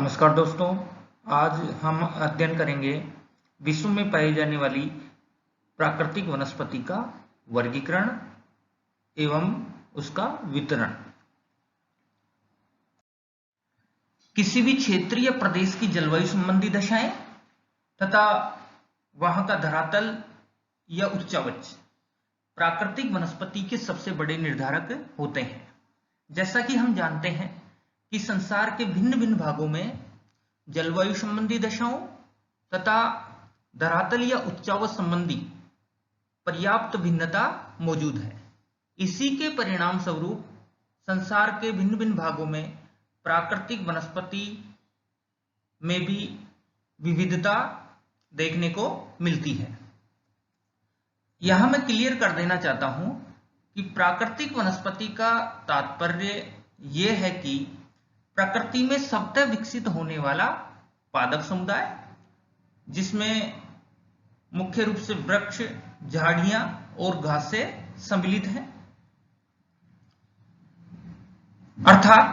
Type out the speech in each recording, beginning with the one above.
नमस्कार दोस्तों। आज हम अध्ययन करेंगे विश्व में पाई जाने वाली प्राकृतिक वनस्पति का वर्गीकरण एवं उसका वितरण। किसी भी क्षेत्र या प्रदेश की जलवायु संबंधी दशाएं तथा वहां का धरातल या उच्चावच प्राकृतिक वनस्पति के सबसे बड़े निर्धारक होते हैं। जैसा कि हम जानते हैं कि संसार के भिन्न भिन्न भागों में जलवायु संबंधी दशाओं तथा धरातल या उच्चावच संबंधी पर्याप्त भिन्नता मौजूद है। इसी के परिणाम स्वरूप संसार के भिन्न भिन्न भागों में प्राकृतिक वनस्पति में भी विविधता देखने को मिलती है। यहां मैं क्लियर कर देना चाहता हूं कि प्राकृतिक वनस्पति का तात्पर्य यह है कि प्रकृति में स्वतः विकसित होने वाला पादप समुदाय, जिसमें मुख्य रूप से वृक्ष, झाड़ियां और घासें सम्मिलित हैं। अर्थात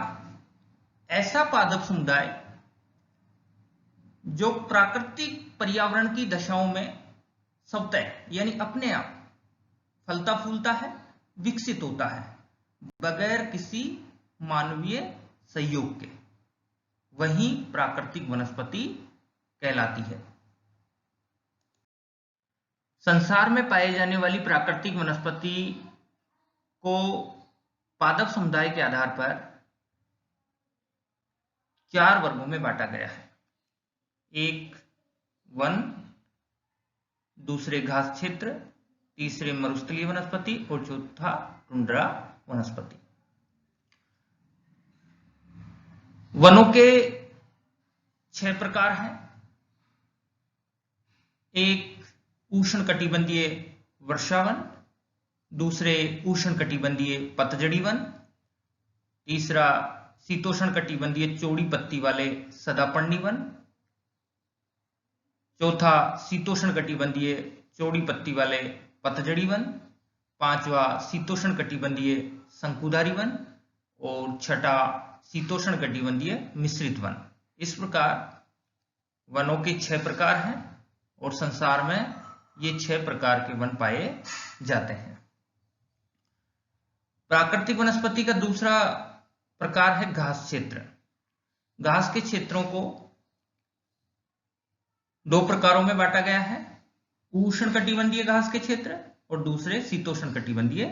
ऐसा पादप समुदाय जो प्राकृतिक पर्यावरण की दशाओं में स्वतः यानी अपने आप फलता फूलता है, विकसित होता है बगैर किसी मानवीय सहयोग के, वही प्राकृतिक वनस्पति कहलाती है। संसार में पाए जाने वाली प्राकृतिक वनस्पति को पादप समुदाय के आधार पर 4 वर्गों में बांटा गया है। एक वन, दूसरे घास क्षेत्र, तीसरे मरुस्थलीय वनस्पति और चौथा टुंड्रा वनस्पति। वनों के 6 प्रकार हैं। एक उष्णकटिबंधीय वर्षावन, दूसरे उष्णकटिबंधीय पतझड़ी वन, तीसरा शीतोष्णकटिबंधीय चौड़ी पत्ती वाले सदापर्णी वन, चौथा शीतोष्णकटिबंधीय चौड़ी पत्ती वाले पतझड़ी वन, पांचवा शीतोष्णकटिबंधीय शंकुधारी वन और छठा शीतोष्णकटिबंधीय मिश्रित वन। इस प्रकार वनों के 6 प्रकार हैं और संसार में ये 6 प्रकार के वन पाए जाते हैं। प्राकृतिक वनस्पति का दूसरा प्रकार है घास क्षेत्र। घास के क्षेत्रों को 2 प्रकारों में बांटा गया है। उष्णकटिबंधीय घास के क्षेत्र और दूसरे शीतोष्णकटिबंधीय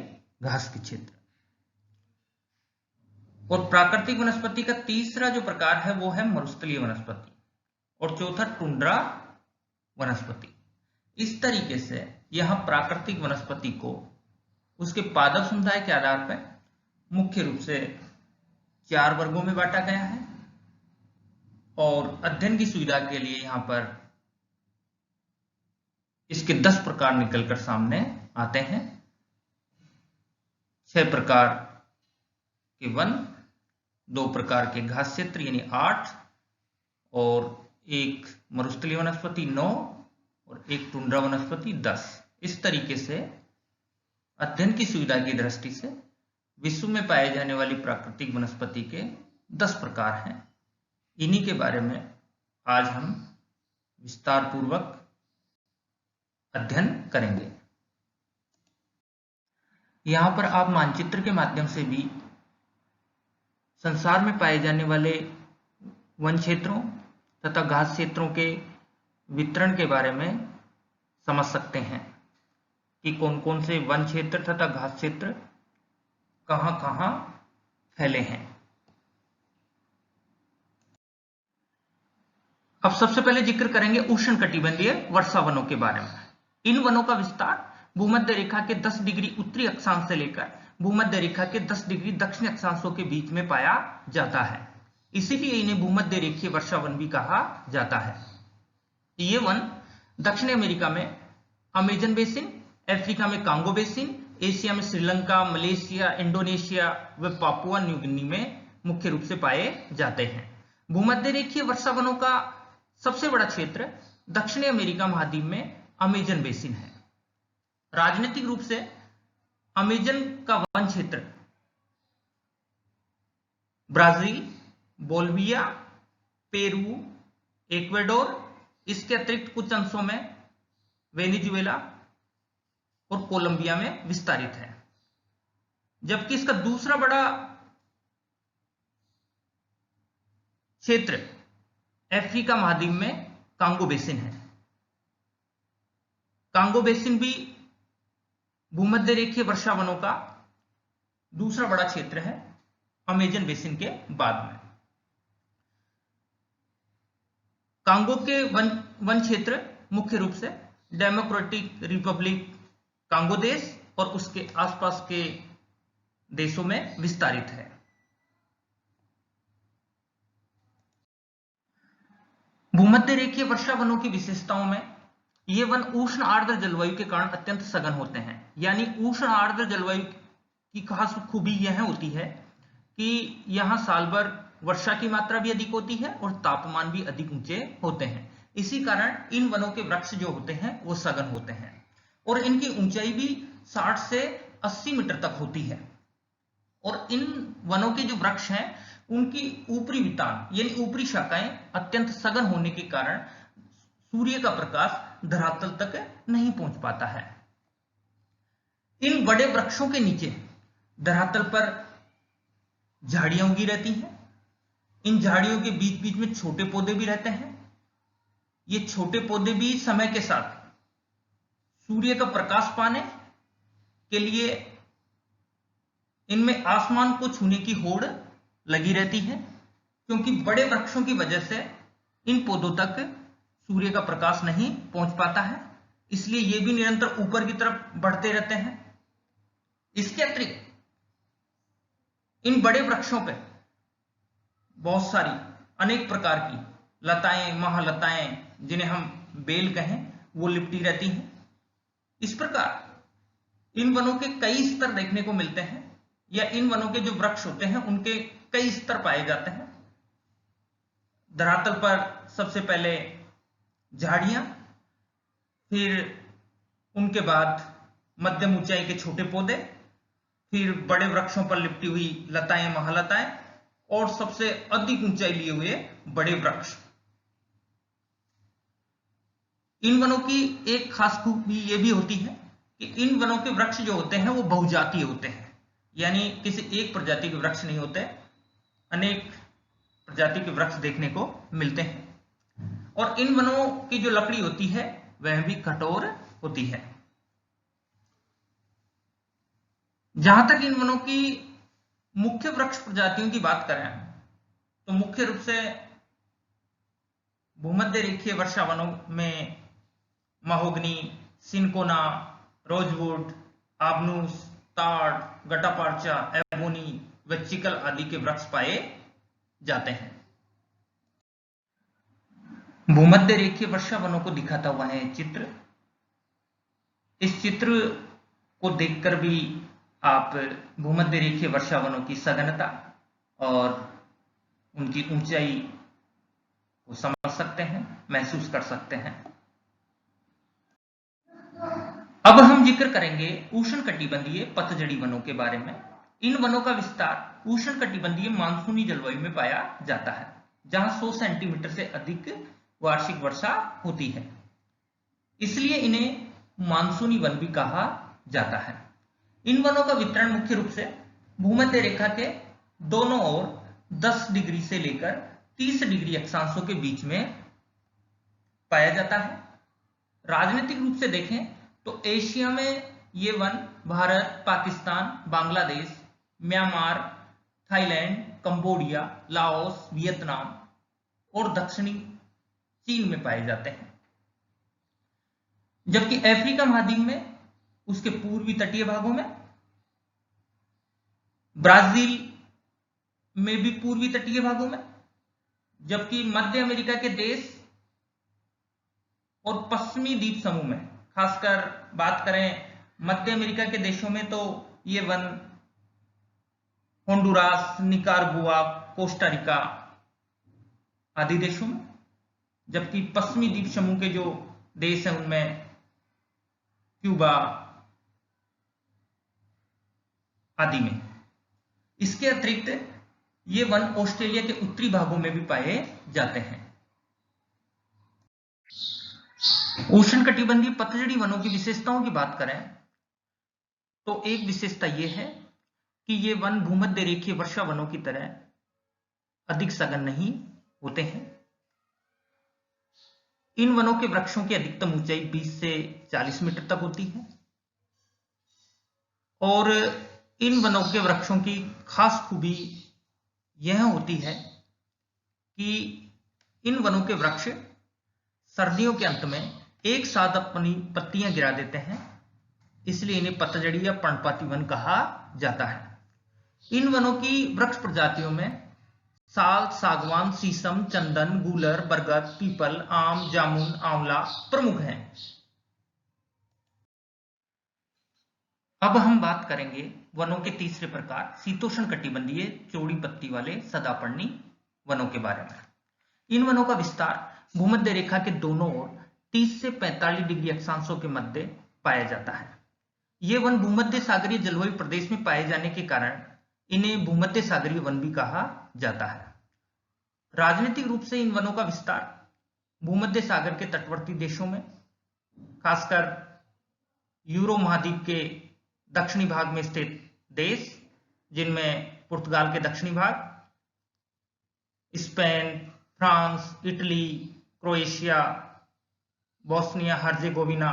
घास के क्षेत्र। और प्राकृतिक वनस्पति का तीसरा जो प्रकार है वो है मरुस्थलीय वनस्पति और चौथा टुंड्रा वनस्पति। इस तरीके से यहां प्राकृतिक वनस्पति को उसके पादप समुदाय के आधार पर मुख्य रूप से 4 वर्गों में बांटा गया है और अध्ययन की सुविधा के लिए यहां पर इसके 10 प्रकार निकलकर सामने आते हैं। 6 प्रकार के वन, 2 प्रकार के घास क्षेत्र यानी 8 और एक मरुस्थलीय वनस्पति 9 और एक टुंड्रा वनस्पति 10। इस तरीके से अध्ययन की सुविधा की दृष्टि से विश्व में पाए जाने वाली प्राकृतिक वनस्पति के 10 प्रकार हैं। इन्हीं के बारे में आज हम विस्तार पूर्वक अध्ययन करेंगे। यहां पर आप मानचित्र के माध्यम से भी संसार में पाए जाने वाले वन क्षेत्रों तथा घास क्षेत्रों के वितरण के बारे में समझ सकते हैं कि कौन कौन से वन क्षेत्र तथा घास क्षेत्र कहां कहां फैले हैं। अब सबसे पहले जिक्र करेंगे उष्णकटिबंधीय वर्षा वनों के बारे में। इन वनों का विस्तार भूमध्य रेखा के 10 डिग्री उत्तरी अक्षांश से लेकर भूमध्य रेखा के 10 डिग्री दक्षिणी अक्षांशों के बीच में पाया जाता है। इसीलिए इन्हें भूमध्य रेखीय वर्षा वन भी कहा जाता है। ये वन दक्षिण अमेरिका में अमेजन बेसिन, अफ्रीका में कांगो बेसिन, एशिया में श्रीलंका, मलेशिया, इंडोनेशिया व पापुआ न्यू गिनी में मुख्य रूप से पाए जाते हैं। भूमध्य रेखीय वर्षा वनों का सबसे बड़ा क्षेत्र दक्षिणी अमेरिका महाद्वीप में अमेजन बेसिन है। राजनीतिक रूप से अमेजन का वन क्षेत्र ब्राजील, बोल्विया, पेरू, इक्वेडोर, इसके अतिरिक्त कुछ अंशों में वेनेजुएला और कोलंबिया में विस्तारित है। जबकि इसका दूसरा बड़ा क्षेत्र अफ्रीका महाद्वीप में कांगो बेसिन है। कांगो बेसिन भी भूमध्य रेखीय वर्षा वनों का दूसरा बड़ा क्षेत्र है, अमेजन बेसिन के बाद में। कांगो के वन क्षेत्र मुख्य रूप से डेमोक्रेटिक रिपब्लिक कांगो देश और उसके आसपास के देशों में विस्तारित है। भूमध्य रेखीय वर्षा वनों की विशेषताओं में ये वन उष्ण आर्द्र जलवायु के कारण अत्यंत सघन होते हैं। यानी उष्ण आर्द्र जलवायु की खास खूबी यह होती है कि यहां साल भर वर्षा की मात्रा भी अधिक होती है और तापमान भी अधिक ऊंचे होते हैं। इसी कारण इन वनों के वृक्ष जो होते हैं वो सघन होते हैं और इनकी ऊंचाई भी 60 से 80 मीटर तक होती है। और इन वनों के जो वृक्ष हैं उनकी ऊपरी वितान यानी ऊपरी शाखाएं अत्यंत सघन होने के कारण सूर्य का प्रकाश धरातल तक नहीं पहुंच पाता है। इन बड़े वृक्षों के नीचे धरातल पर झाड़ियां उगी रहती हैं। इन झाड़ियों के बीच बीच में छोटे पौधे भी रहते हैं। ये छोटे पौधे भी समय के साथ सूर्य का प्रकाश पाने के लिए इनमें आसमान को छूने की होड़ लगी रहती है, क्योंकि बड़े वृक्षों की वजह से इन पौधों तक सूर्य का प्रकाश नहीं पहुंच पाता है, इसलिए ये भी निरंतर ऊपर की तरफ बढ़ते रहते हैं। इसके अतिरिक्त इन बड़े वृक्षों पे बहुत सारी अनेक प्रकार की लताएं, महालताएं, जिन्हें हम बेल कहें, वो लिपटी रहती हैं। इस प्रकार इन वनों के कई स्तर देखने को मिलते हैं, या इन वनों के जो वृक्ष होते हैं उनके कई स्तर पाए जाते हैं। धरातल पर सबसे पहले झाड़ियां, फिर उनके बाद मध्यम ऊंचाई के छोटे पौधे, फिर बड़े वृक्षों पर लिपटी हुई लताएं, महालताएं, और सबसे अधिक ऊंचाई लिए हुए बड़े वृक्ष। इन वनों की एक खास खूबी यह भी होती है कि इन वनों के वृक्ष जो होते हैं वो बहुजातीय होते हैं, यानी किसी एक प्रजाति के वृक्ष नहीं होते, अनेक प्रजाति के वृक्ष देखने को मिलते हैं। और इन वनों की जो लकड़ी होती है वह भी कठोर होती है। जहां तक इन वनों की मुख्य वृक्ष प्रजातियों की बात करें तो मुख्य रूप से भूमध्य रेखीय वर्षा वनों में महोगनी, सिनकोना, रोजवुड, आबनूस, ताड़, गटापार्चा, एबोनी व चिकल आदि के वृक्ष पाए जाते हैं। भूमध्य रेखीय वर्षा वनों को दिखाता हुआ है चित्र। इस चित्र को देखकर भी आप भूमध्य रेखीय वर्षा वनों की सघनता और उनकी ऊंचाई को समझ सकते हैं, महसूस कर सकते हैं। अब हम जिक्र करेंगे उष्णकटिबंधीय पतझड़ी वनों के बारे में। इन वनों का विस्तार उष्णकटिबंधीय मानसूनी जलवायु में पाया जाता है, जहां 100 सेंटीमीटर से अधिक वार्षिक वर्षा होती है, इसलिए इन्हें मानसूनी वन भी कहा जाता है। इन वनों का वितरण मुख्य रूप से भूमध्य रेखा के दोनों ओर 10 डिग्री से लेकर 30 डिग्री अक्षांशों के बीच में पाया जाता है। राजनीतिक रूप से देखें तो एशिया में ये one Bharat, Pakistan, Bangladesh, Myanmar, Thailand, Cambodia, Laos, Vietnam और दक्षिणी चीन में पाए जाते हैं। जबकि अफ्रीका महाद्वीप में उसके पूर्वी तटीय भागों में, ब्राजील में भी पूर्वी तटीय भागों में, जबकि मध्य अमेरिका के देश और पश्चिमी द्वीप समूह में, खासकर बात करें मध्य अमेरिका के देशों में तो ये वन होंडुरास, निकारागुआ, कोस्टा-रिका आदि देशों में, जबकि पश्चिमी द्वीप समूह के जो देश हैं उनमें क्यूबा आदि में। इसके अतिरिक्त ये वन ऑस्ट्रेलिया के उत्तरी भागों में भी पाए जाते हैं। उष्णकटिबंधीय पतझड़ी वनों की विशेषताओं की बात करें तो एक विशेषता यह है कि ये वन भूमध्य रेखीय वर्षा वनों की तरह अधिक सघन नहीं होते हैं। इन वनों के वृक्षों की अधिकतम ऊंचाई 20 से 40 मीटर तक होती है और इन वनों के वृक्षों की खास खूबी यह होती है कि इन वनों के वृक्ष सर्दियों के अंत में एक साथ अपनी पत्तियां गिरा देते हैं, इसलिए इन्हें पतझड़ी या पर्णपाती वन कहा जाता है। इन वनों की वृक्ष प्रजातियों में साल, सागवान, शीशम, चंदन, गूलर, बरगद, पीपल, आम, जामुन, आंवला प्रमुख हैं। अब हम बात करेंगे वनों के तीसरे प्रकार शीतोष्ण कटिबंधीय चौड़ी पत्ती वाले सदापर्णी वनों के बारे में। इन वनों का विस्तार भूमध्य रेखा के दोनों ओर 30 से 45 डिग्री अक्षांशों के मध्य पाया जाता है। ये वन भूमध्य सागरीय जलवायु प्रदेश में पाए जाने के कारण इन्हें भूमध्य सागरीय वन भी कहा जाता है। राजनीतिक रूप से इन वनों का विस्तार भूमध्य सागर के तटवर्ती देशों में, खासकर यूरो महाद्वीप के दक्षिणी भाग में स्थित देश, जिनमें पुर्तगाल के दक्षिणी भाग, Spain, France, Italy, Croatia, Bosnia Herzegovina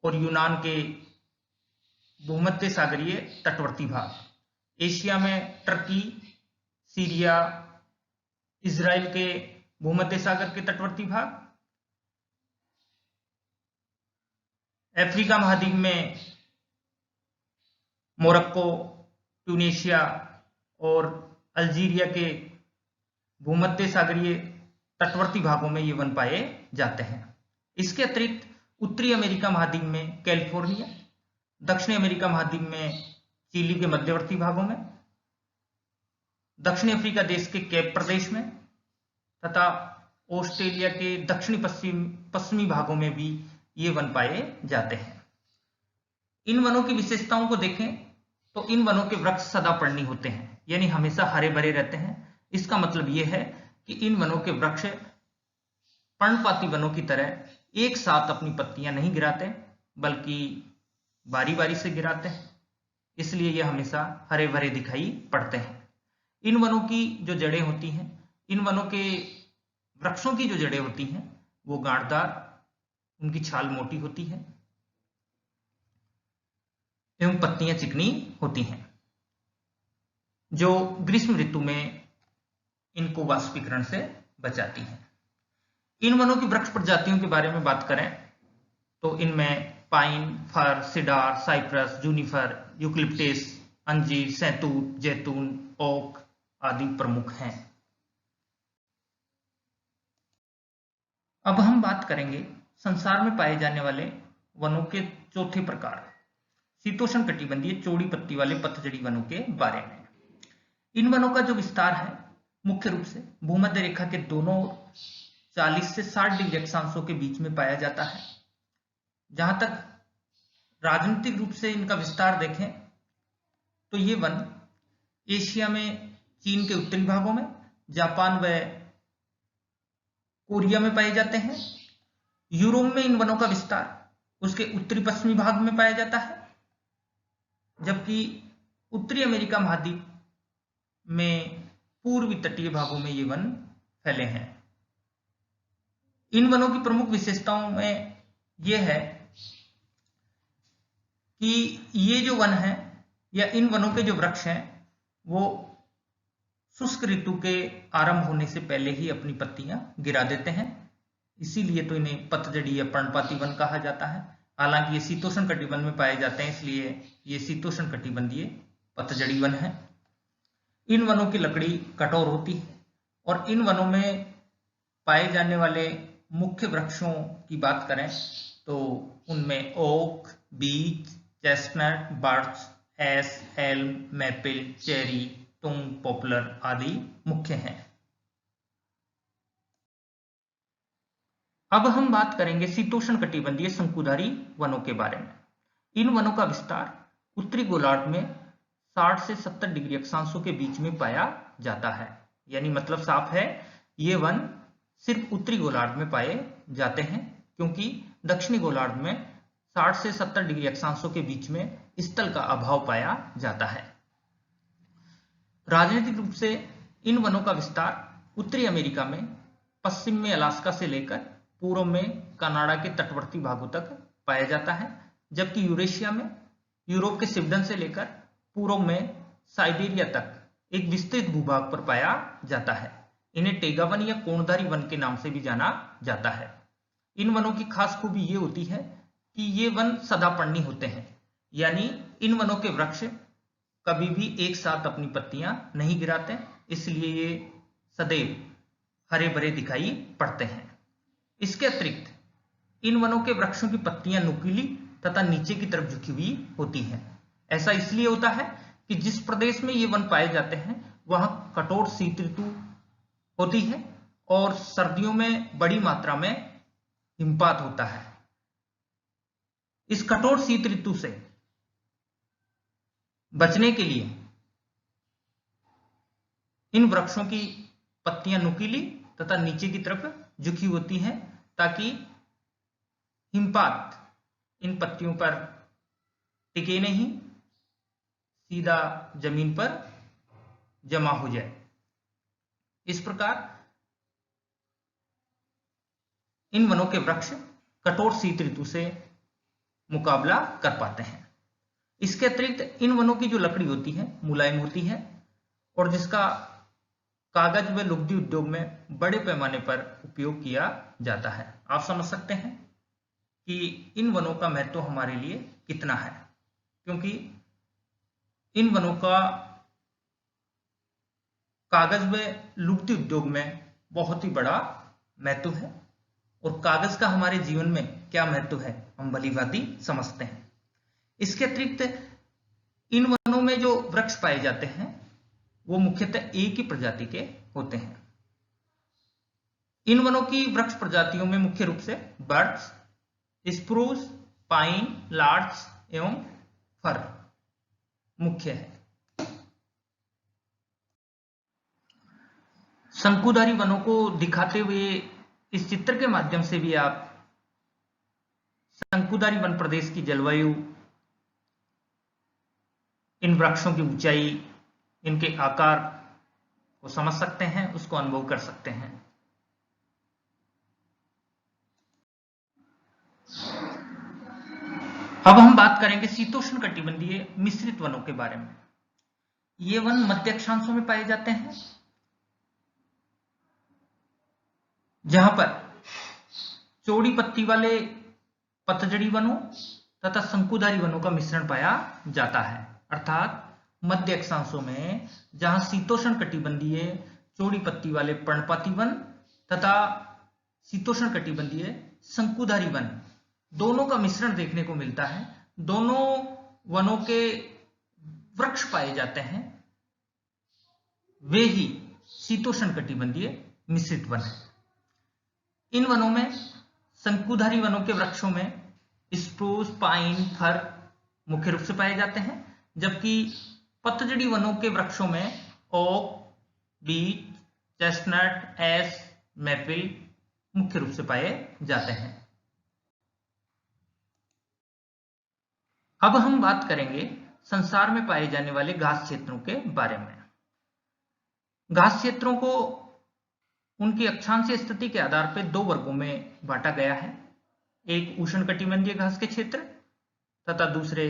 और यूनान के भूमध्य सागरीय तटवर्ती भाग, एशिया में टर्की, सीरिया, इजराइल के भूमध्य सागर के तटवर्ती भाग, अफ्रीका महाद्वीप में मोरक्को, ट्यूनीशिया और अल्जीरिया के भूमध्य सागरीय तटवर्ती भागों में ये वन पाए जाते हैं। इसके अतिरिक्त उत्तरी अमेरिका महाद्वीप में कैलिफोर्निया, दक्षिणी अमेरिका महाद्वीप में चिली के मध्यवर्ती भागों में, दक्षिणी अफ्रीका देश के केप प्रदेश में तथा ऑस्ट्रेलिया के दक्षिणी पश्चिमी भागों में भी ये वन पाए जाते हैं। इन वनों की विशेषताओं को देखें तो इन वनों के वृक्ष सदापर्णी होते हैं, यानी हमेशा हरे भरे रहते हैं। इसका मतलब यह है कि इन वनों के वृक्ष पर्णपाती वनों की तरह एक साथ अपनी पत्तियां नहीं गिराते, बल्कि बारी बारी से गिराते हैं, इसलिए यह हमेशा हरे भरे दिखाई पड़ते हैं। इन वनों की जो जड़ें होती हैं, इन वनों के वृक्षों की जो जड़ें होती हैं वो गांठदार, उनकी छाल मोटी होती है एवं पत्तियां चिकनी होती हैं, जो ग्रीष्म ऋतु में इनको वाष्पीकरण से बचाती हैं। इन वनों की वृक्ष प्रजातियों के बारे में बात करें तो इनमें पाइन, फर, सिडार, साइप्रस, जूनिफर, यूकलिप्टिस, अंजीर, सैतूत, जैतून, ओक आदि प्रमुख हैं। अब हम बात करेंगे संसार में पाए जाने वाले वनों के चौथे प्रकार शीतोष्ण कटिबंधीय चौड़ी पत्ती वाले पतझड़ी वनों के बारे में। इन वनों का जो विस्तार है मुख्य रूप से भूमध्य रेखा के दोनों ओर 40 से 60 डिग्री अक्षांशों के बीच में पाया जाता है। जहां तक राजनीतिक रूप से इनका विस्तार देखें तो ये वन एशिया में चीन के उत्तरी भागों में, जापान व कोरिया में पाए जाते हैं। यूरोप में इन वनों का विस्तार उसके उत्तरी पश्चिमी भाग में पाया जाता है, जबकि उत्तरी अमेरिका महाद्वीप में पूर्वी तटीय भागों में ये वन फैले हैं। इन वनों की प्रमुख विशेषताओं में यह है कि ये जो वन है या इन वनों के जो वृक्ष हैं वो शुष्क ऋतु के आरंभ होने से पहले ही अपनी पत्तियां गिरा देते हैं, इसीलिए तो इन्हें पतझड़ी या पर्णपाती वन कहा जाता है। हालांकि ये शीतोष्ण कटिबंध में पाए जाते हैं, इसलिए ये शीतोष्ण कटिबंधीय पतझड़ी वन है। इन वनों की लकड़ी कठोर होती है और इन वनों में पाए जाने वाले मुख्य वृक्षों की बात करें तो उनमें oak, beech, chestnut, birch, ash, elm, maple, cherry, तुम, पॉपुलर आदि मुख्य हैं। अब हम बात करेंगे शीतोष्ण कटिबंधीय शंकुधारी वनों के बारे में। इन वनों का विस्तार उत्तरी गोलार्ध में 60 से 70 डिग्री अक्षांशों के बीच में पाया जाता है। यानी मतलब साफ है, ये वन सिर्फ उत्तरी गोलार्ध में पाए जाते हैं, क्योंकि दक्षिणी गोलार्ध में 60 से 70 डिग्री अक्षांशों के बीच में स्थल का अभाव पाया जाता है। राजनीतिक रूप से इन वनों का विस्तार उत्तरी अमेरिका में, पश्चिम में अलास्का से लेकर पूर्व में कनाडा के तटवर्ती भागों तक पाया जाता है, जबकि यूरेशिया में यूरोप के स्वीडन से लेकर पूर्व में साइबेरिया तक एक विस्तृत भूभाग पर पाया जाता है। इन्हें टेगा वन या कोणधारी वन के नाम से भी जाना जाता है। इन वनों की खास खूबी ये होती है कि ये वन सदापर्णी होते हैं, यानी इन वनों के वृक्ष कभी भी एक साथ अपनी पत्तियां नहीं गिराते, इसलिए ये सदैव हरे भरे दिखाई पड़ते हैं। इसके अतिरिक्त इन वनों के वृक्षों की पत्तियां नुकीली तथा नीचे की तरफ झुकी हुई होती हैं। ऐसा इसलिए होता है कि जिस प्रदेश में ये वन पाए जाते हैं वहां कठोर शीत ऋतु होती है और सर्दियों में बड़ी मात्रा में हिमपात होता है। इस कठोर शीत ऋतु से बचने के लिए इन वृक्षों की पत्तियां नुकीली तथा नीचे की तरफ झुकी होती हैं, ताकि हिमपात इन पत्तियों पर टिके नहीं, सीधा जमीन पर जमा हो जाए। इस प्रकार इन वनों के वृक्ष कठोर शीत ऋतु से मुकाबला कर पाते हैं। इसके अतिरिक्त इन वनों की जो लकड़ी होती है मुलायम होती है और जिसका कागज व लुगदी उद्योग में बड़े पैमाने पर उपयोग किया जाता है। आप समझ सकते हैं कि इन वनों का महत्व हमारे लिए कितना है, क्योंकि इन वनों का कागज व लुगदी उद्योग में बहुत ही बड़ा महत्व है और कागज का हमारे जीवन में क्या महत्व है हम भलीभांति समझते हैं। इसके अतिरिक्त इन वनों में जो वृक्ष पाए जाते हैं वो मुख्यतः एक ही प्रजाति के होते हैं। इन वनों की वृक्ष प्रजातियों में मुख्य रूप से बर्च, स्प्रूस, पाइन, लार्च एवं फर मुख्य है। शंकुधारी वनों को दिखाते हुए इस चित्र के माध्यम से भी आप शंकुधारी वन प्रदेश की जलवायु, इन वृक्षों की ऊंचाई, इनके आकार को समझ सकते हैं, उसको अनुभव कर सकते हैं। अब हम बात करेंगे शीतोष्ण कटिबंधीय मिश्रित वनों के बारे में। ये वन मध्य अक्षांशों में पाए जाते हैं, जहां पर चौड़ी पत्ती वाले पतझड़ी वनों तथा शंकुधारी वनों का मिश्रण पाया जाता है। अर्थात मध्य अक्षांशों में जहां शीतोष्ण कटिबंधीय चौड़ी पत्ती वाले पर्णपाती वन तथा शीतोष्ण कटिबंधीय शंकुधारी वन दोनों का मिश्रण देखने को मिलता है, दोनों वनों के वृक्ष पाए जाते हैं, वे ही शीतोष्ण कटिबंधीय मिश्रित वन है। इन वनों में शंकुधारी वनों के वृक्षों में स्प्रूस, पाइन, फर मुख्य रूप से पाए जाते हैं, जबकि पतझड़ी वनों के वृक्षों में ओक, बीच, चेस्टनट, एश, मैपल मुख्य रूप से पाए जाते हैं। अब हम बात करेंगे संसार में पाए जाने वाले घास क्षेत्रों के बारे में। घास क्षेत्रों को उनकी अक्षांशीय स्थिति के आधार पर दो वर्गों में बांटा गया है, एक उष्णकटिबंधीय घास के क्षेत्र तथा दूसरे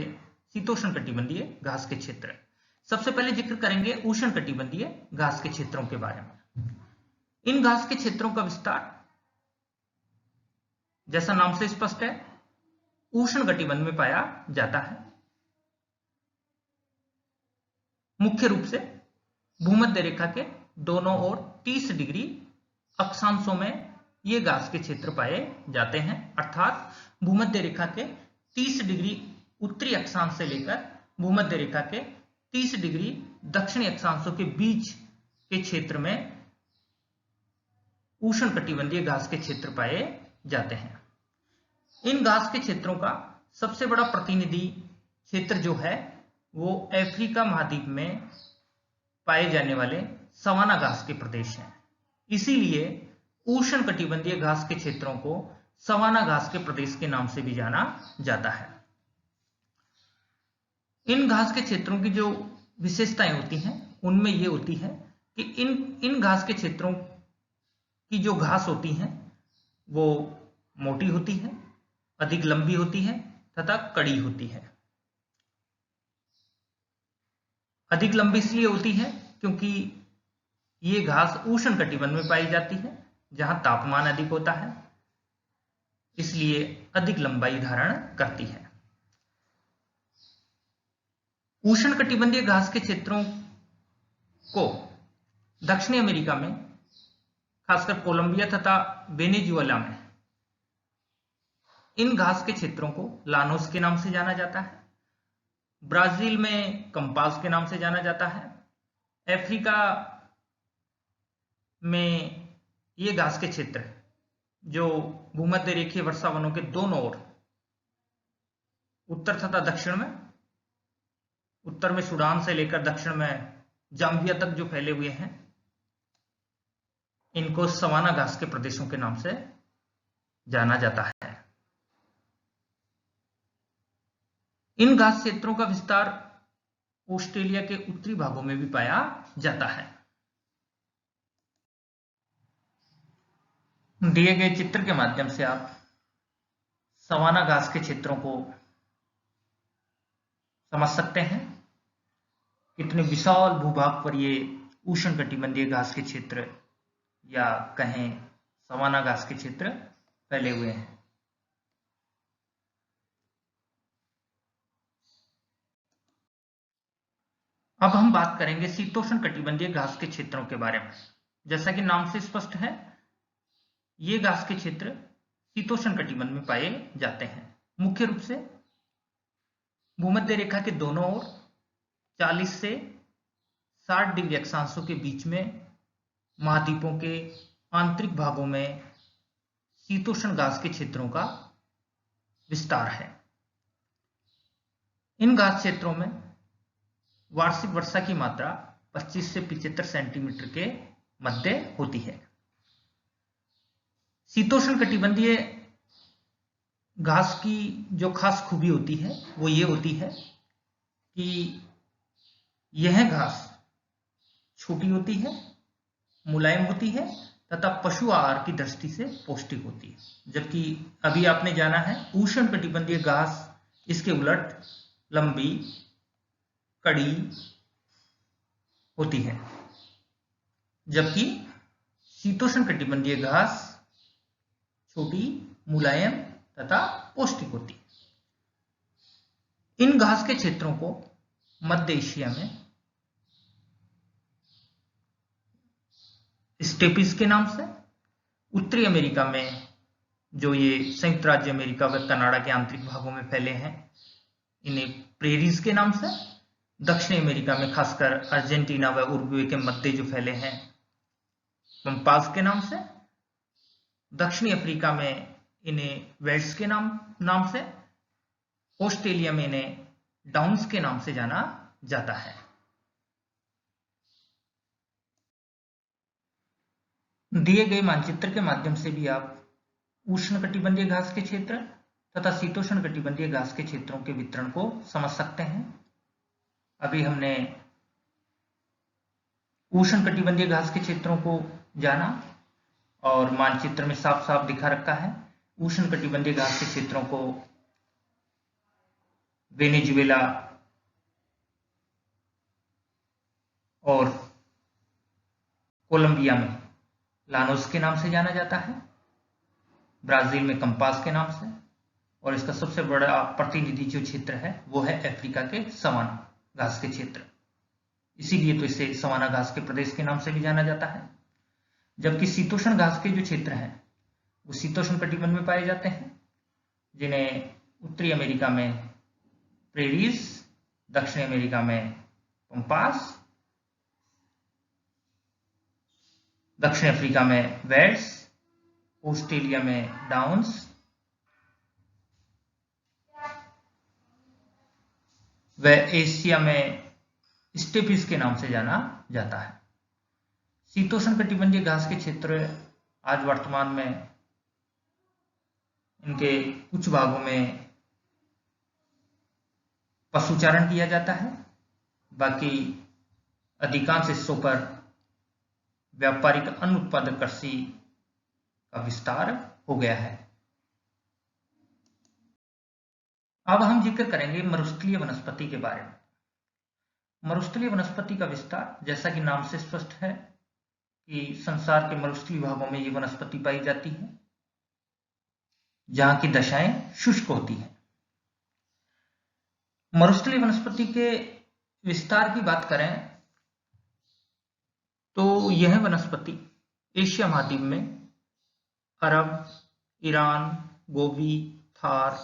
शीतोष्ण कटिबंधीय घास के क्षेत्र। सबसे पहले जिक्र करेंगे उष्णकटिबंधीय घास के क्षेत्रों के बारे में। इन घास के क्षेत्रों का विस्तार जैसा नाम से स्पष्ट है उष्णकटिबंध में पाया जाता है। मुख्य रूप से भूमध्य रेखा के दोनों ओर 30 डिग्री अक्षांशों में ये घास के क्षेत्र पाए जाते हैं। अर्थात भूमध्य रेखा के 30 डिग्री उत्तरी अक्षांश से लेकर भूमध्य रेखा के 30 डिग्री दक्षिणी अक्षांशों के बीच के क्षेत्र में उष्णकटिबंधीय घास के क्षेत्र पाए जाते हैं। इन घास के क्षेत्रों का सबसे बड़ा प्रतिनिधि क्षेत्र जो है वो अफ्रीका महाद्वीप में पाए जाने वाले सवाना घास के प्रदेश हैं। इसीलिए उष्णकटिबंधीय घास के क्षेत्रों को सवाना घास के प्रदेश के नाम से भी जाना जाता है। इन घास के क्षेत्रों की जो विशेषताएं होती हैं उनमें ये होती है कि इन घास के क्षेत्रों की जो घास होती हैं वो मोटी होती है, अधिक लंबी होती है तथा कड़ी होती है। अधिक लंबी इसलिए होती है क्योंकि ये घास उष्णकटिबंध में पाई जाती है जहां तापमान अधिक होता है, इसलिए अधिक लंबाई धारण करती है। उष्णकटिबंधीय घास के क्षेत्रों को दक्षिणी अमेरिका में, खासकर कोलंबिया तथा वेनेजुएला में, इन घास के क्षेत्रों को लानोस के नाम से जाना जाता है। ब्राजील में कंपास के नाम से जाना जाता है। अफ्रीका में ये घास के क्षेत्र जो भूमध्य रेखीय वर्षा वनों के दोनों ओर, उत्तर तथा दक्षिण में, उत्तर में सूडान से लेकर दक्षिण में जाम्बिया तक जो फैले हुए हैं, इनको सवाना घास के प्रदेशों के नाम से जाना जाता है। इन घास क्षेत्रों का विस्तार ऑस्ट्रेलिया के उत्तरी भागों में भी पाया जाता है। दिए गए चित्र के माध्यम से आप सवाना घास के क्षेत्रों को समझ सकते हैं। कितने विशाल भूभाग पर ये उष्णकटिबंधीय घास के क्षेत्र या कहें सवाना घास के क्षेत्र फैले हुए हैं। अब हम बात करेंगे शीतोष्णकटिबंधीय घास के क्षेत्रों के बारे में। जैसा कि नाम से स्पष्ट है, ये घास के क्षेत्र शीतोष्णकटिबंध में पाए जाते हैं। मुख्य रूप से भूमध्य रेखा के दोनों ओर 40 से 60 डिग्री अक्षांशों के बीच में महाद्वीपों के आंतरिक भागों में शीतोष्ण घास के क्षेत्रों का विस्तार है। इन घास क्षेत्रों में वार्षिक वर्षा की मात्रा 25 से 75 सेंटीमीटर के मध्य होती है। शीतोष्णकटिबंधीय घास की जो खास खूबी होती है वो ये होती है कि यह घास छोटी होती है, मुलायम होती है तथा पशु आहार की दृष्टि से पौष्टिक होती है। जबकि अभी आपने जाना है उष्णकटिबंधीय घास इसके उलट लंबी, कड़ी होती है, जबकि शीतोष्णकटिबंधीय घास छोटी, मुलायम तथा पौष्टिक होती है। इन घास के क्षेत्रों को मध्य एशिया में स्टेपिस के नाम से, उत्तरी अमेरिका में जो ये संयुक्त राज्य अमेरिका व कनाडा के आंतरिक भागों में फैले हैं इन्हें प्रेरीज के नाम से, दक्षिणी अमेरिका में खासकर अर्जेंटीना व उरुग्वे के मध्य जो फैले हैं पंपास के नाम से, दक्षिणी अफ्रीका में इन्हें वेल्स के नाम से, ऑस्ट्रेलिया में इन्हें डाउन्स के नाम से जाना जाता है। दिए गए मानचित्र के माध्यम से भी आप उष्णकटिबंधीय घास के क्षेत्र तथा शीतोष्णकटिबंधीय घास के क्षेत्रों के वितरण को समझ सकते हैं। अभी हमने उष्णकटिबंधीय घास के क्षेत्रों को जाना और मानचित्र में साफ साफ दिखा रखा है। उष्णकटिबंधीय घास के क्षेत्रों को वेनेजुएला और कोलंबिया में लानोस के नाम से जाना जाता है, ब्राजील में कंपास के नाम से, और इसका सबसे बड़ा प्रतिनिधि जो क्षेत्र है वो है अफ्रीका के सवाना घास के क्षेत्र। इसीलिए तो इसे सवाना घास के प्रदेश के नाम से भी जाना जाता है। जबकि शीतोष्ण घास के जो क्षेत्र हैं वो शीतोष्ण कटिबंध में पाए जाते हैं, जिन्हें उत्तरी अमेरिका में प्रेरीज, दक्षिणी अमेरिका में पंपास, दक्षिण अफ्रीका में वेल्स, ऑस्ट्रेलिया में डाउन्स, वह एशिया में स्टेपिस के नाम से जाना जाता है। शीतोष्णकटिबंधीय घास के क्षेत्र आज वर्तमान में इनके कुछ भागों में पशुचारण किया जाता है, बाकी अधिकांश हिस्सों पर व्यापारिक अन्न उत्पादक कृषि का विस्तार हो गया है। अब हम जिक्र करेंगे मरुस्थलीय वनस्पति के बारे में। मरुस्थलीय वनस्पति का विस्तार, जैसा कि नाम से स्पष्ट है कि संसार के मरुस्थलीय भागों में ये वनस्पति पाई जाती है, जहां की दशाएं शुष्क होती हैं। मरुस्थलीय वनस्पति के विस्तार की बात करें तो यह वनस्पति एशिया महाद्वीप में अरब, ईरान, गोबी, थार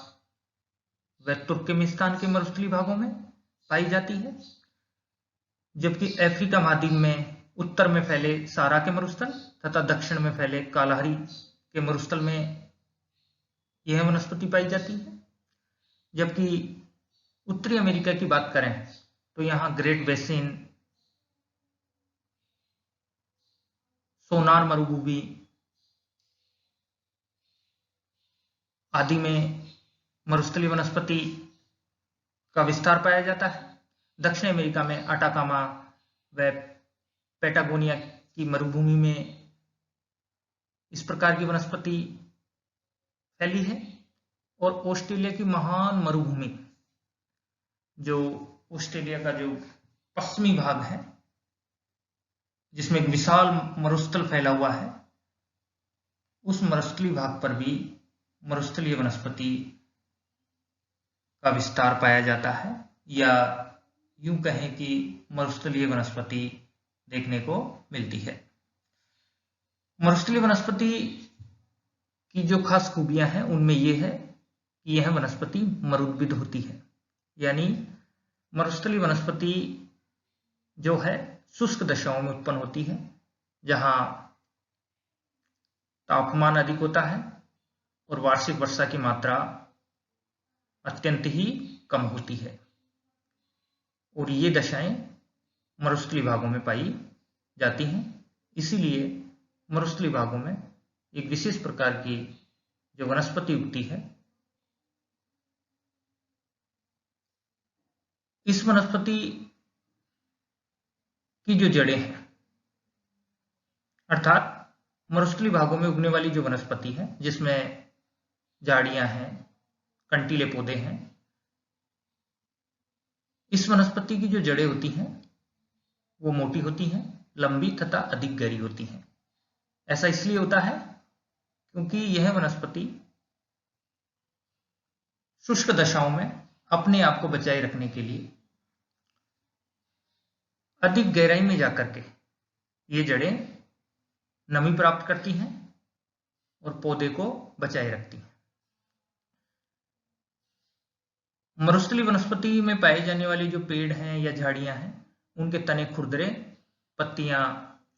व तुर्कमेनिस्तान के मरुस्थलीय भागों में पाई जाती है, जबकि अफ्रीका महाद्वीप में उत्तर में फैले सारा के मरुस्थल तथा दक्षिण में फैले कालाहारी के मरुस्थल में यह वनस्पति पाई जाती है। जबकि उत्तरी अमेरिका की बात करें तो यहाँ ग्रेट बेसिन, सोनार मरुभूमि आदि में मरुस्थलीय वनस्पति का विस्तार पाया जाता है। दक्षिण अमेरिका में अटाकामा व पैटागोनिया की मरुभूमि में इस प्रकार की वनस्पति फैली है, और ऑस्ट्रेलिया की महान मरुभूमि, जो ऑस्ट्रेलिया का जो पश्चिमी भाग है जिसमें एक विशाल मरुस्थल फैला हुआ है, उस मरुस्थलीय भाग पर भी मरुस्थलीय वनस्पति का विस्तार पाया जाता है, या यूं कहें कि मरुस्थलीय वनस्पति देखने को मिलती है। मरुस्थलीय वनस्पति की जो खास खूबियां हैं उनमें यह है कि यह वनस्पति मरुद्भिद होती है, यानी मरुस्थलीय वनस्पति जो है शुष्क दशाओं में उत्पन्न होती है, जहां तापमान अधिक होता है और वार्षिक वर्षा की मात्रा अत्यंत ही कम होती है, और ये दशाएं मरुस्थलीय भागों में पाई जाती हैं। इसीलिए मरुस्थलीय भागों में एक विशेष प्रकार की जो वनस्पति उगती है, इस वनस्पति की जो जड़ें हैं, अर्थात मरुस्थलीय भागों में उगने वाली जो वनस्पति है जिसमें झाड़ियां हैं, कंटीले पौधे हैं, इस वनस्पति की जो जड़ें होती हैं वो मोटी होती हैं, लंबी तथा अधिक गहरी होती हैं। ऐसा इसलिए होता है क्योंकि यह वनस्पति शुष्क दशाओं में अपने आप को बचाए रखने के लिए अधिक गहराई में जाकर के ये जड़ें नमी प्राप्त करती हैं और पौधे को बचाए रखती हैं। मरुस्थलीय वनस्पति में पाए जाने वाले जो पेड़ हैं या झाड़ियां हैं, उनके तने खुरदरे, पत्तियां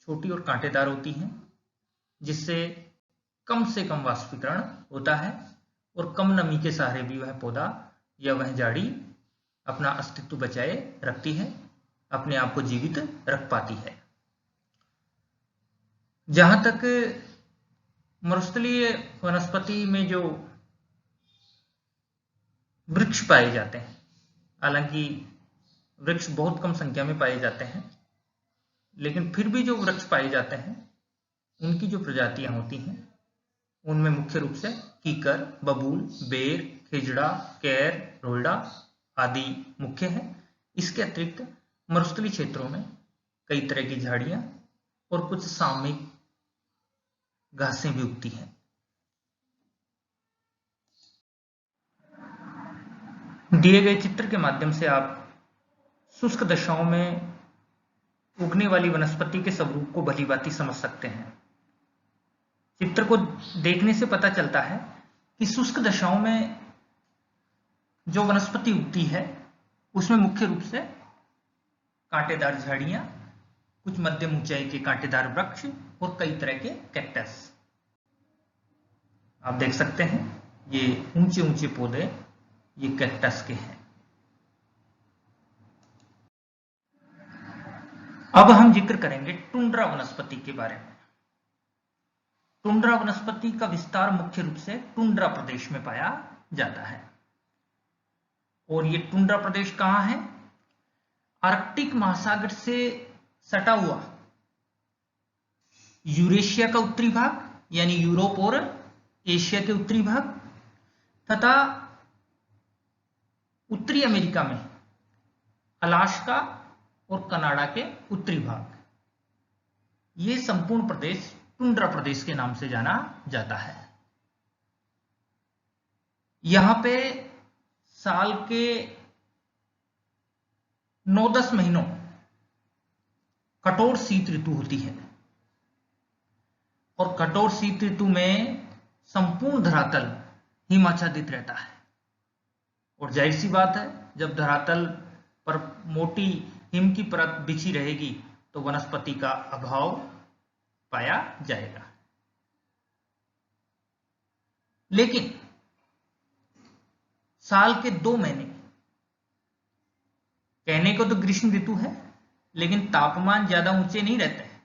छोटी और कांटेदार होती हैं, जिससे कम से कम वाष्पीकरण होता है और कम नमी के सहारे भी वह पौधा या वह झाड़ी अपना अस्तित्व बचाए रखती है, अपने आप को जीवित रख पाती है। जहां तक मरुस्थलीय वनस्पति में जो वृक्ष पाए जाते हैं, हालांकि वृक्ष बहुत कम संख्या में पाए जाते हैं, लेकिन फिर भी जो वृक्ष पाए जाते हैं उनकी जो प्रजातियां होती हैं उनमें मुख्य रूप से कीकर, बबूल, बेर, खेजड़ा, कैर, रोल्डा आदि मुख्य हैं। इसके अतिरिक्त मरुस्थलीय क्षेत्रों में कई तरह की झाड़ियां और कुछ सामयिक घासें भी उगती हैं। दिए गए चित्र के माध्यम से आप शुष्क दशाओं में उगने वाली वनस्पति के स्वरूप को भलीभांति समझ सकते हैं। चित्र को देखने से पता चलता है कि शुष्क दशाओं में जो वनस्पति उगती है उसमें मुख्य रूप से कांटेदार झाड़ियां, कुछ मध्यम ऊंचाई के कांटेदार वृक्ष और कई तरह के कैक्टस आप देख सकते हैं। ये ऊंचे ऊंचे पौधे ये कैक्टस के हैं। अब हम जिक्र करेंगे टुंड्रा वनस्पति के बारे में। टुंड्रा वनस्पति का विस्तार मुख्य रूप से टुंड्रा प्रदेश में पाया जाता है। और ये टुंड्रा प्रदेश कहां है? आर्कटिक महासागर से सटा हुआ यूरेशिया का उत्तरी भाग यानी यूरोप और एशिया के उत्तरी भाग तथा उत्तरी अमेरिका में अलास्का और कनाडा के उत्तरी भाग, ये संपूर्ण प्रदेश टुंड्रा प्रदेश के नाम से जाना जाता है। यहां पे साल के 9-10 महीनों कठोर शीत ऋतु होती है और कठोर शीत ऋतु में संपूर्ण धरातल हिमाच्छादित रहता है। और जाहिर सी बात है, जब धरातल पर मोटी हिम की परत बिछी रहेगी तो वनस्पति का अभाव पाया जाएगा। लेकिन साल के 2 महीने, कहने को तो ग्रीष्म ऋतु है, लेकिन तापमान ज्यादा ऊंचे नहीं रहते हैं।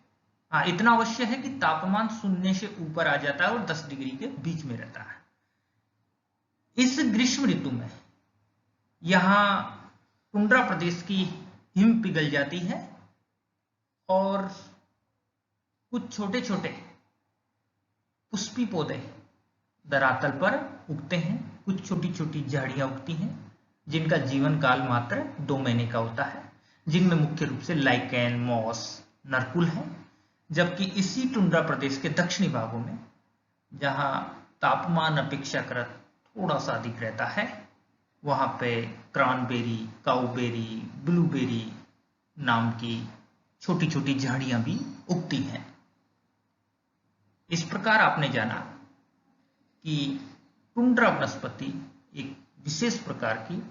हाँ, इतना अवश्य है कि तापमान 0 से ऊपर आ जाता है और 10 डिग्री के बीच में रहता है। इस ग्रीष्म ऋतु में यहां टुंड्रा प्रदेश की हिम पिघल जाती है और कुछ छोटे छोटे पुष्पी पौधे धरातल पर उगते हैं। कुछ छोटी छोटी झाड़ियां उगती हैं जिनका जीवन काल मात्र 2 महीने का होता है, जिनमें मुख्य रूप से लाइकेन, मॉस, नरकुल है। जबकि इसी टुंड्रा प्रदेश के दक्षिणी भागों में, जहां तापमान अपेक्षाकृत थोड़ा सा अधिक रहता है, वहां पे क्रॉनबेरी, काउबेरी, ब्लूबेरी नाम की छोटी छोटी झाड़ियां भी उगती हैं। इस प्रकार आपने जाना कि टुंड्रा वनस्पति एक विशेष प्रकार की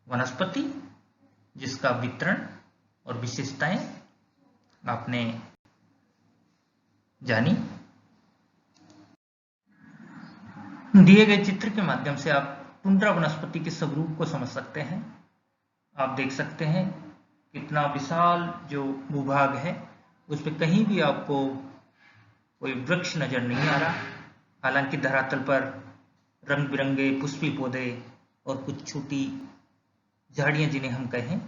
वनस्पति, जिसका वितरण और विशेषताएं आपने जानी। दिए गए चित्र के माध्यम से आप टुंड्रा वनस्पति के स्वरूप को समझ सकते हैं। आप देख सकते हैं कितना विशाल जो भूभाग है, उस पर कहीं भी आपको कोई वृक्ष नजर नहीं आ रहा। हालांकि धरातल पर रंग बिरंगे पुष्पी पौधे और कुछ छोटी झाड़ियां, जिन्हें हम कहें,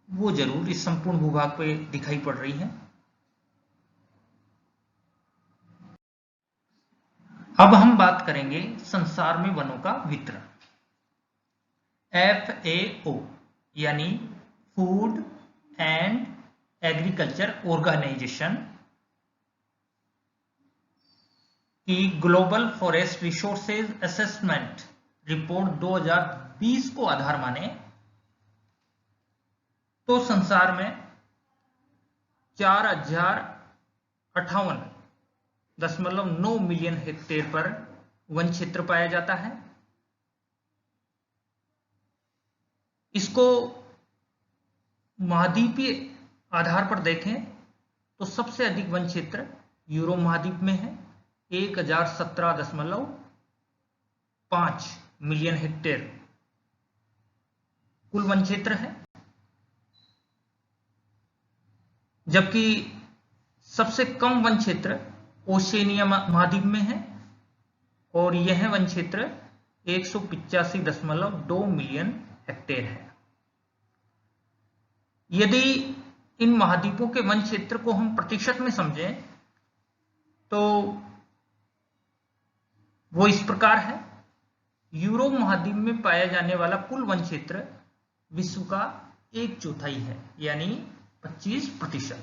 वो जरूर इस संपूर्ण भूभाग पे दिखाई पड़ रही हैं। अब हम बात करेंगे संसार में वनों का वितरण। FAO यानी फूड एंड एग्रीकल्चर ऑर्गेनाइजेशन की global forest resources assessment report 2020 को आधार माने तो संसार में 4058.9 मिलियन हेक्टेयर पर वन क्षेत्र पाया जाता है। इसको महाद्वीपीय आधार पर देखें तो सबसे अधिक वन क्षेत्र यूरोप महाद्वीप में है, 1017.5 मिलियन हेक्टेयर कुल वन क्षेत्र है। जबकि सबसे कम वन क्षेत्र ओशिनिया महाद्वीप में है और यह वन क्षेत्र 185.2 मिलियन हेक्टेयर है। यदि इन महाद्वीपों के वन क्षेत्र को हम प्रतिशत में समझें तो वो इस प्रकार है। यूरोप महाद्वीप में पाया जाने वाला कुल वन क्षेत्र विश्व का 1/4 है, यानी 25%।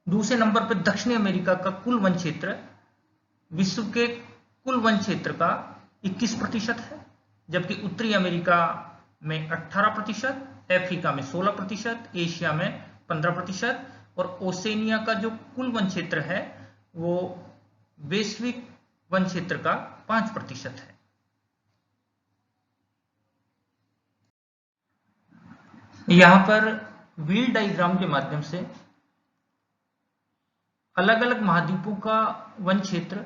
दूसरे नंबर पर दक्षिणी अमेरिका का कुल वन क्षेत्र विश्व के कुल वन क्षेत्र का 21% है, जबकि उत्तरी अमेरिका में 18%, अफ्रीका में 16%, एशिया में 15% और ओसेनिया का जो कुल वन क्षेत्र है वो वैश्विक वन क्षेत्र का 5% है। यहां पर व्हील डायग्राम के माध्यम से अलग अलग महाद्वीपों का वन क्षेत्र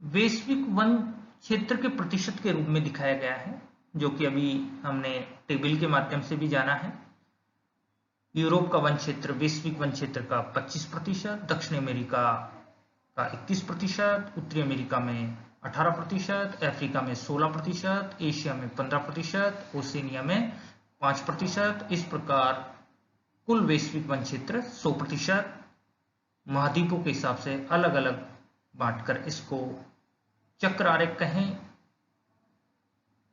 वैश्विक वन क्षेत्र के प्रतिशत के रूप में दिखाया गया है, जो कि अभी हमने टेबल के माध्यम से भी जाना है। यूरोप का वन क्षेत्र वैश्विक वन क्षेत्र का 25%, दक्षिण अमेरिका का 31%, उत्तरी अमेरिका में 18%, अफ्रीका में 16%, एशिया में 15%, ओशिनिया में 5%। इस प्रकार कुल वैश्विक वन क्षेत्र 100%। महाद्वीपों के हिसाब से अलग अलग बांटकर इसको चक्र आरेख कहें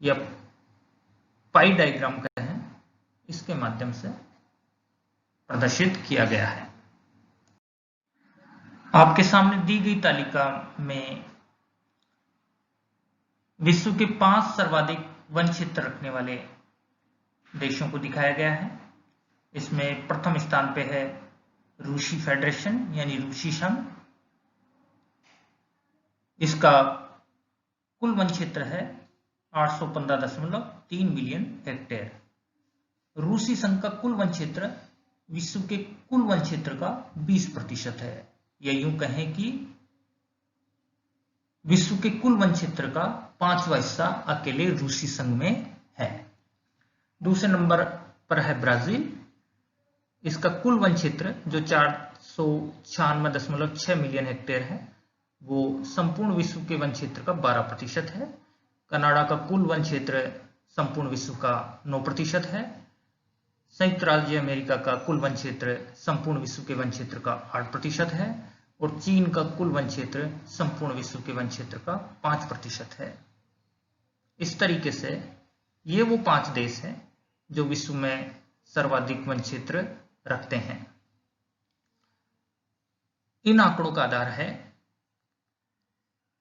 या पाई डायग्राम कहें, इसके माध्यम से प्रदर्शित किया गया है। आपके सामने दी गई तालिका में विश्व के 5 सर्वाधिक वन क्षेत्र रखने वाले देशों को दिखाया गया है। इसमें प्रथम स्थान पे है रूसी फेडरेशन यानी रूसी संघ। इसका कुल वन क्षेत्र है 815.3 मिलियन हेक्टेयर। रूसी संघ का कुल वन क्षेत्र विश्व के कुल वन क्षेत्र का 20% है, या यूं कहें कि विश्व के कुल वन क्षेत्र का 5वां हिस्सा अकेले रूसी संघ में है। दूसरे नंबर पर है ब्राजील। इसका कुल वन क्षेत्र जो 496.6 मिलियन हेक्टेयर है, वो संपूर्ण विश्व के वन क्षेत्र का 12% है। कनाडा का कुल वन क्षेत्र संपूर्ण विश्व का 9% है। संयुक्त राज्य अमेरिका का कुल वन क्षेत्र संपूर्ण विश्व के वन क्षेत्र का 8% है। और चीन का कुल वन क्षेत्र संपूर्ण विश्व के वन क्षेत्र का 5% है। इस तरीके से ये वो 5 देश हैं जो विश्व में सर्वाधिक वन क्षेत्र रखते हैं। इन आंकड़ों का आधार है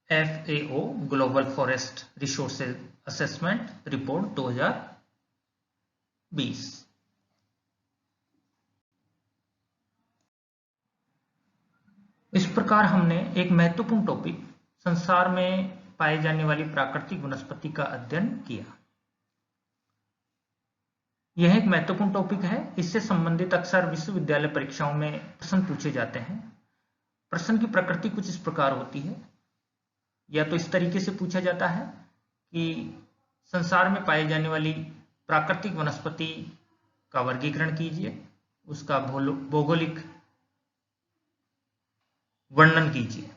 FAO global forest resources assessment report 2020। इस प्रकार हमने एक महत्वपूर्ण टॉपिक संसार में पाए जाने वाली प्राकृतिक वनस्पति का अध्ययन किया। यह एक महत्वपूर्ण टॉपिक है। इससे संबंधित अक्सर विश्वविद्यालय परीक्षाओं में प्रश्न पूछे जाते हैं। प्रश्न की प्रकृति कुछ इस प्रकार होती है, या तो इस तरीके से पूछा जाता है कि संसार में पाई जाने वाली प्राकृतिक वनस्पति का वर्गीकरण कीजिए, उसका भौगोलिक वर्णन कीजिए।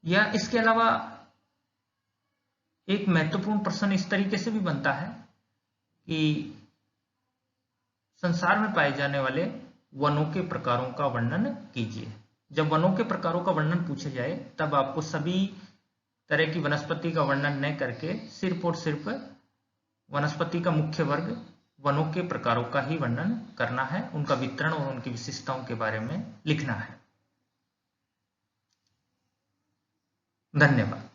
या इसके अलावा एक महत्वपूर्ण प्रश्न इस तरीके से भी बनता है कि संसार में पाए जाने वाले वनों के प्रकारों का वर्णन कीजिए। जब वनों के प्रकारों का वर्णन पूछा जाए तब आपको सभी तरह की वनस्पति का वर्णन न करके सिर्फ और सिर्फ वनस्पति का मुख्य वर्ग वनों के प्रकारों का ही वर्णन करना है, उनका वितरण और उनकी विशेषताओं के बारे में लिखना है। धन्यवाद।